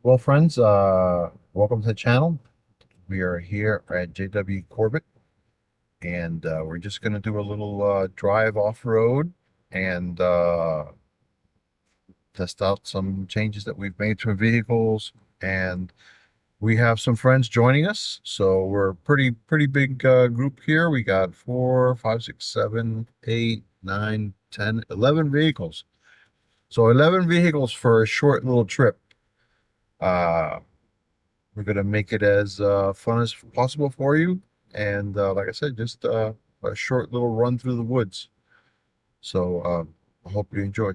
Well, friends, welcome to the channel. We are here at JW Corbett, and we're just going to do a little drive off-road and test out some changes that we've made to our vehicles. And we have some friends joining us, so we're a pretty big group here. We got 4, 5, 6, 7, 8, 9, 10, 11 vehicles. So 11 vehicles for a short little trip. Uh, We're gonna make it as fun as possible for you, and like I said, just a short little run through the woods. So I hope you enjoy.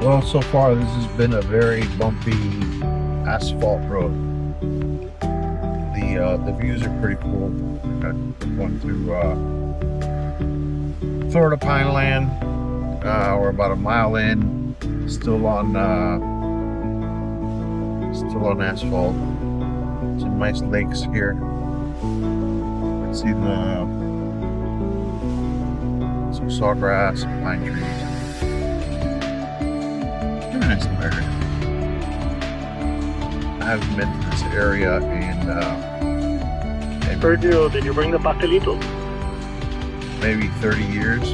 Well, so far this has been a very bumpy asphalt road. The views are pretty cool. Got one through Florida Pineland. We're about a mile in, still on asphalt. Some nice lakes here. You can see some sawgrass, some pine trees. Nice little area. I haven't been to this area in Sergio, did you bring the pastelito? maybe 30 years.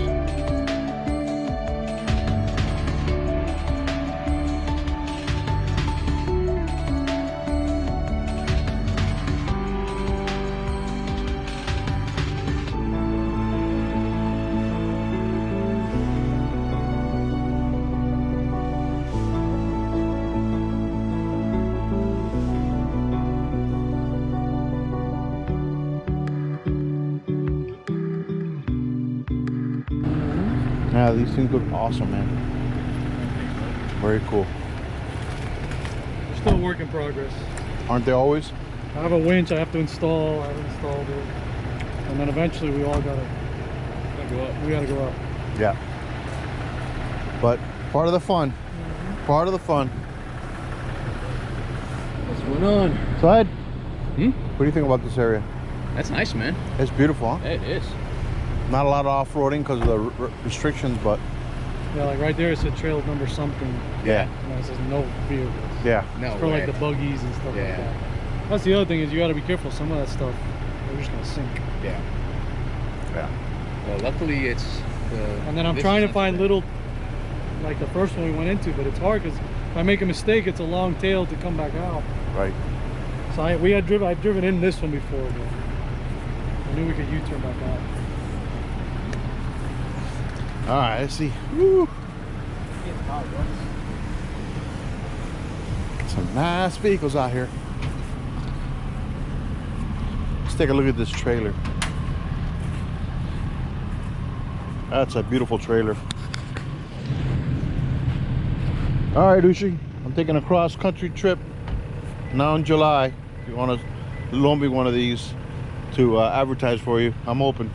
Yeah, these things look awesome, man. Very cool. Still work in progress. Aren't they always? I have a winch I have to install. I've installed it, and then eventually we all gotta go up. We gotta go up. Yeah. But part of the fun. Part of the fun. What's going on? Side. Hmm? What do you think about this area? That's nice, man. It's beautiful, huh? It is. Not a lot of off-roading because of the restrictions, but Yeah, like right there it said trail number something, yeah. and it says no vehicles. Yeah. No It's for way. like the buggies and stuff like Yeah. that. That's the other thing is you gotta be careful. Some of that stuff, they're just gonna sink. Yeah. Yeah. Well, luckily it's the. And then I'm this trying is to find the- little, like the first one we went into, but it's hard because if I make a mistake, it's a long tail to come back out. Right. So I'd driven in this one before, but I knew we could U-turn back out. All right, let's see. Woo. Some nice vehicles out here. Let's take a look at this trailer. That's a beautiful trailer. All right, Ushi, I'm taking a cross-country trip now in July. If you want to loan me one of these to advertise for you, I'm open.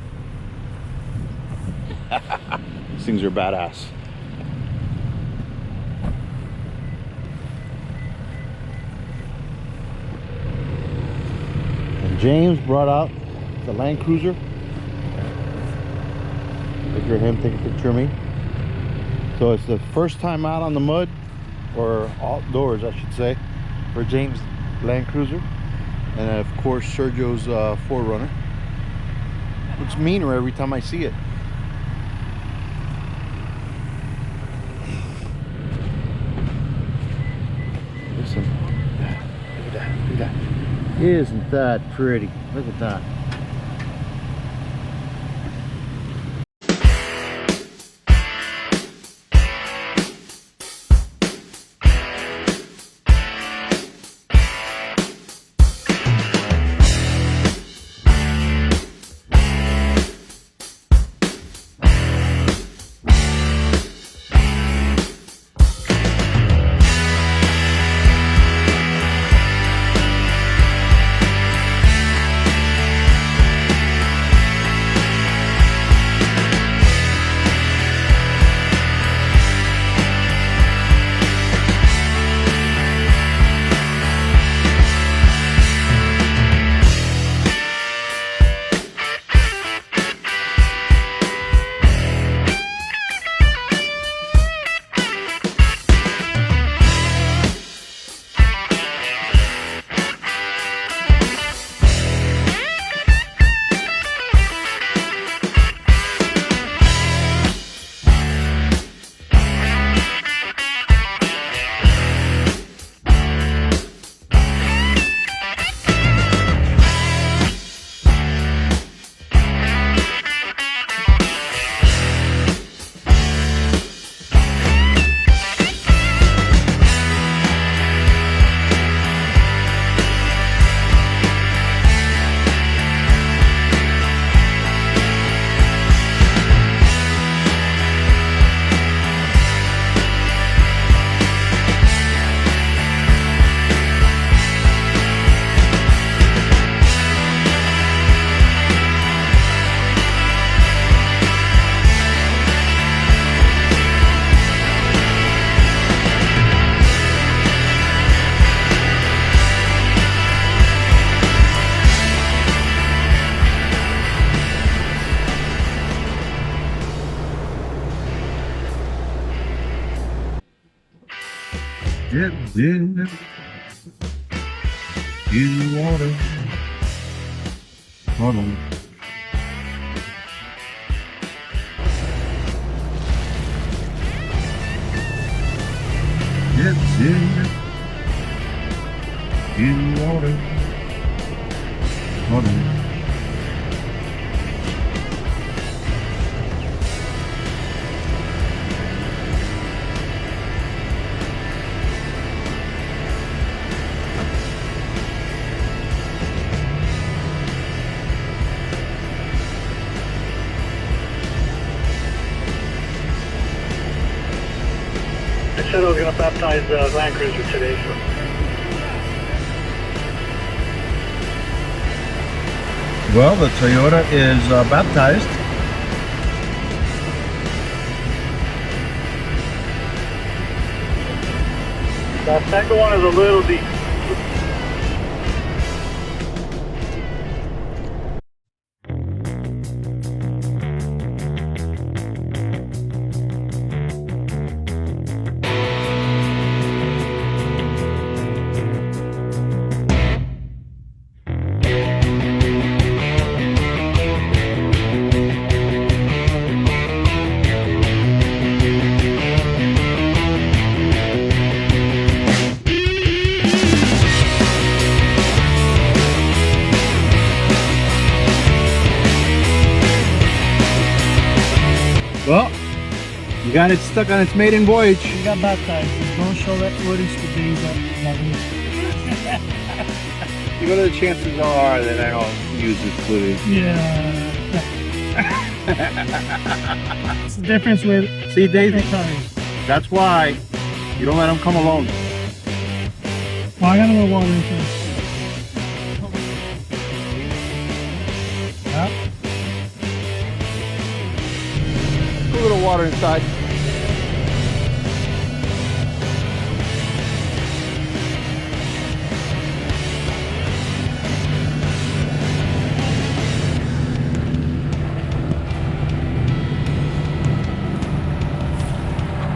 These things are badass. And James brought out the Land Cruiser. Picture of him, take a picture of me. So it's the first time out on the mud, or outdoors I should say, for James' Land Cruiser. And of course Sergio's 4Runner. Looks meaner every time I see it. Isn't that pretty? Look at that. Dip, dip in the water. Hold on. Dip, dip in the water. Hold on. I said I was going to baptize Land Cruiser today, so. Well, the Toyota is baptized. That second one is a little deep. Well, you got it stuck on its maiden voyage. We got baptized. Don't show that footage to these You know, the chances are that I don't use this footage. Yeah. It's the difference with See, Daisy, cars. that's why you don't let them come alone. Well, I got a little water in here. Yeah. Put a little water inside.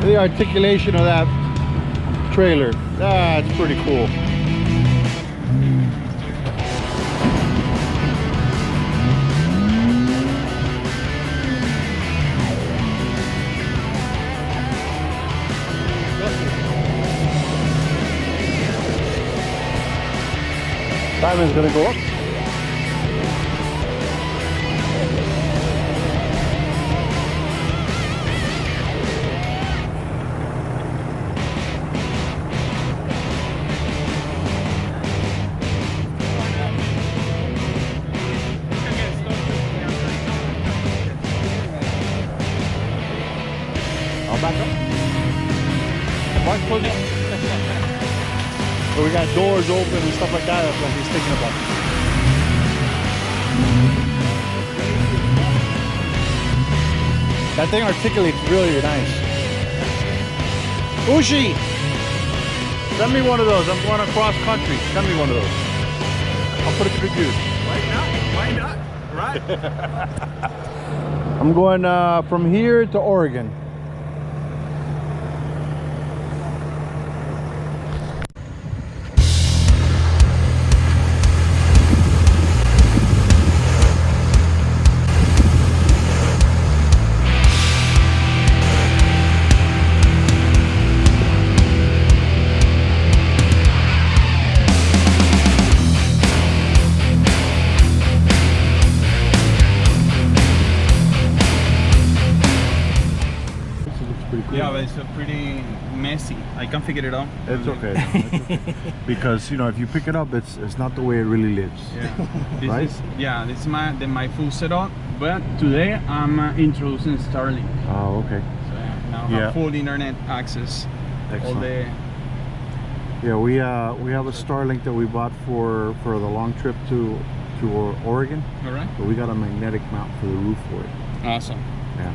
The articulation of that trailer, that's pretty cool. Time is gonna go up. I'll back up. So we got doors open and stuff like that. That's what he's thinking about. That thing articulates really nice. Ushi! Send me one of those. I'm going across country. Send me one of those. I'll put it to good use. Why not? Right. I'm going from here to Oregon. Yeah, but it's pretty messy. I can't figure it out. It's okay. It's okay. Because you know, if you pick it up, it's not the way it really lives. Yeah. This is my full setup. But today I'm introducing Starlink. Oh, okay. So now I have full internet access. Excellent. All day. Yeah, we have a Starlink that we bought for the long trip to Oregon. All right. But we got a magnetic mount for the roof for it. Awesome. Yeah.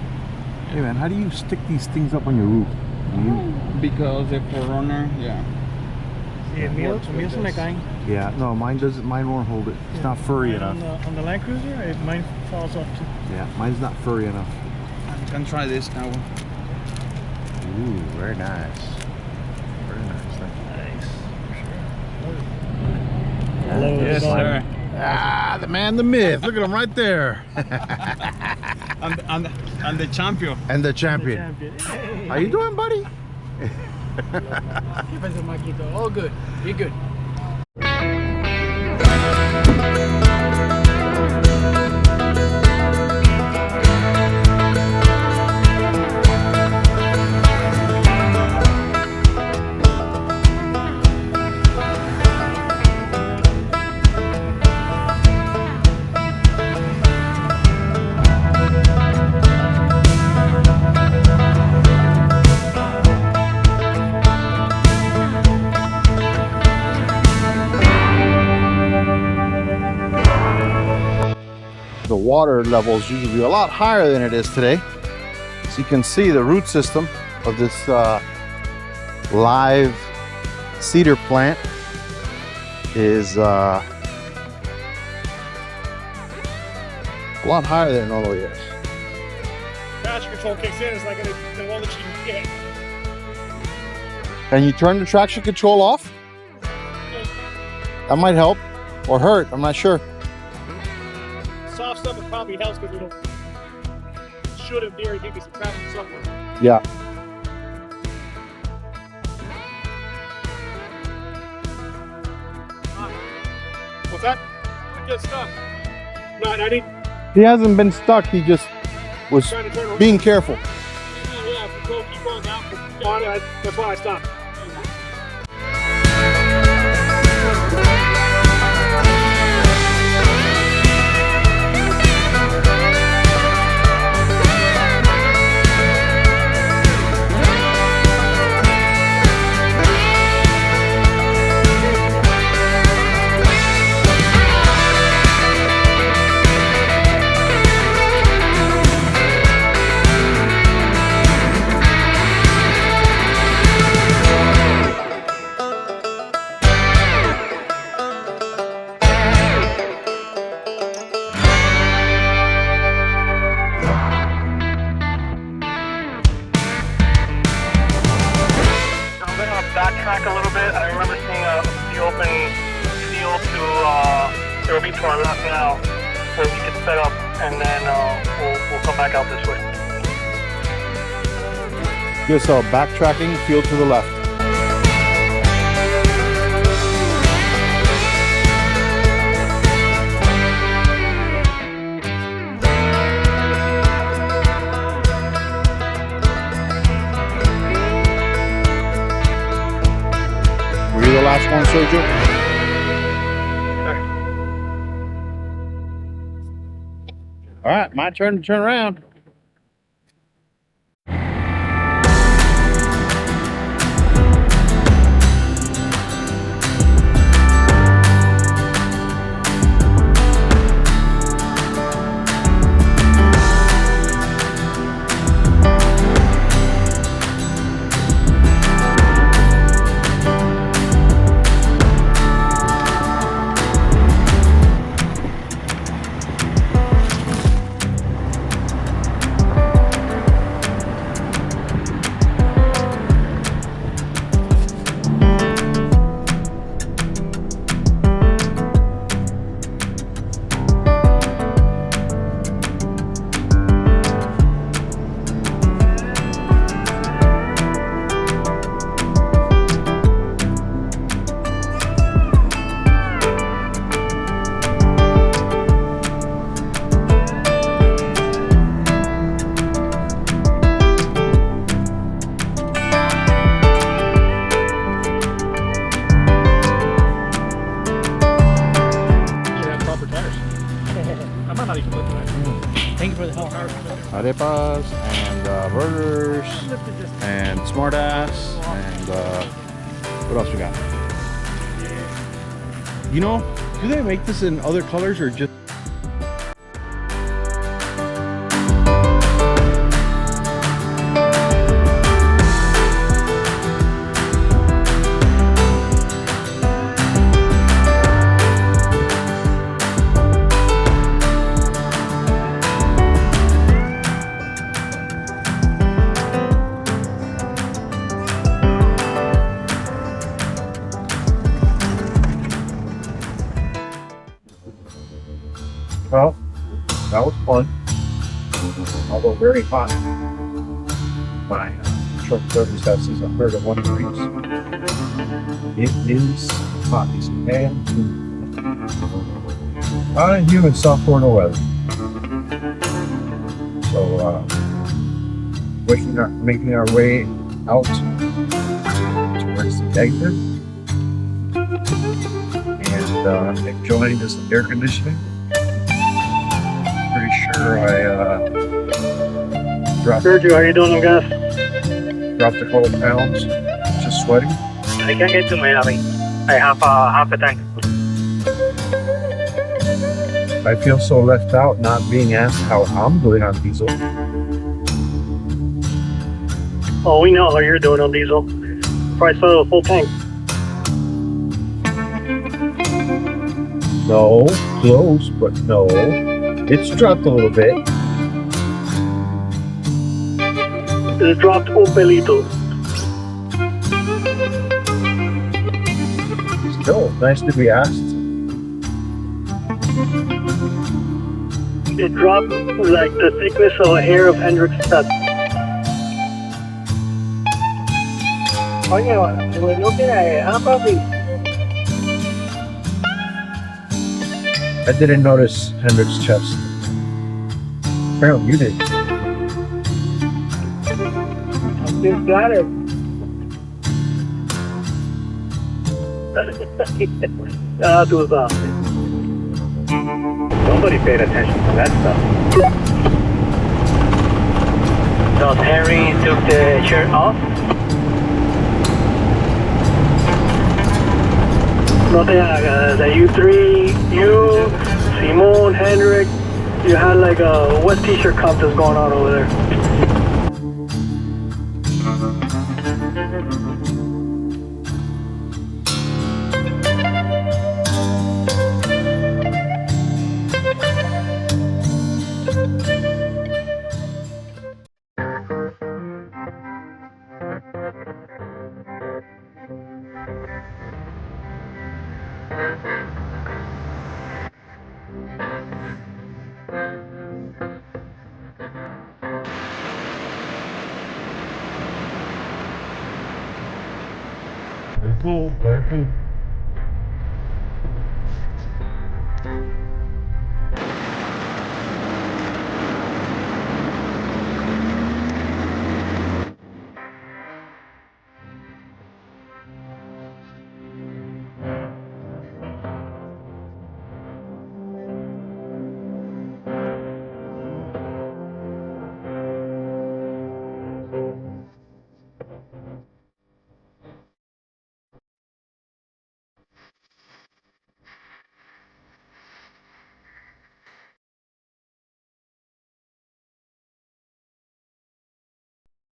Hey man, how do you stick these things up on your roof? Because the Forerunner, yeah. Yeah, no, mine doesn't. Mine won't hold it. It's not furry enough. On the Land Cruiser, mine falls off too. Yeah, mine's not furry enough. I can try this now. Ooh, very nice. Very nice. Hello, Yes, sir. Ah, the man, the myth. Look at him right there. And the champion. And the champion. Hey. How you doing, buddy? All good. You're good. The water level is usually a lot higher than it is today. So you can see the root system of this live cedar plant is a lot higher than it normally is. Traction control kicks in, it's like the one that you can get. Can you turn the traction control off? That might help or hurt, I'm not sure. Soft stuff, it probably helps because it'll should in theory give you some traction somewhere. Yeah. What's that? I get stuck. No, I need He hasn't been stuck, he just was trying to turn around. being careful. Yeah, if you go keep going down, that's why I stopped. Backtrack a little bit. I remember seeing the open field to there will be to our left now, where we could set up, and then we'll come back out this way. Yes, so backtracking, field to the left. last one, Sergio. All right, my turn to turn around. Thank you for the help. Arepas and burgers and smart ass and what else we got? You know, do they make this in other colors or just? Well, that was fun. Although very hot. My truck thermostat says 101 degrees. It is hot. And humid South Florida weather. So, making our way out towards the exit and enjoying this air conditioning. Pretty sure I dropped Sergio, how you doing, guys? a couple pounds, just sweating. I can't get to Miami. I have half a tank. I feel so left out not being asked how I'm doing on diesel. Oh, we know how you're doing on diesel. Price of a full tank. No, close, but no. It's dropped a little bit. It dropped un pelito. Still, nice to be asked. It dropped like the thickness of a hair of Hendrix Stud. Oye, no queda, papi. I didn't notice Hendrick's chest. Apparently you did. Just got it. To the Nobody paid attention to that stuff. Does Henry took the shirt off? No te hagas. That you three, you, Simone, Hendrick, you had like a what t-shirt contest going on over there. Cool.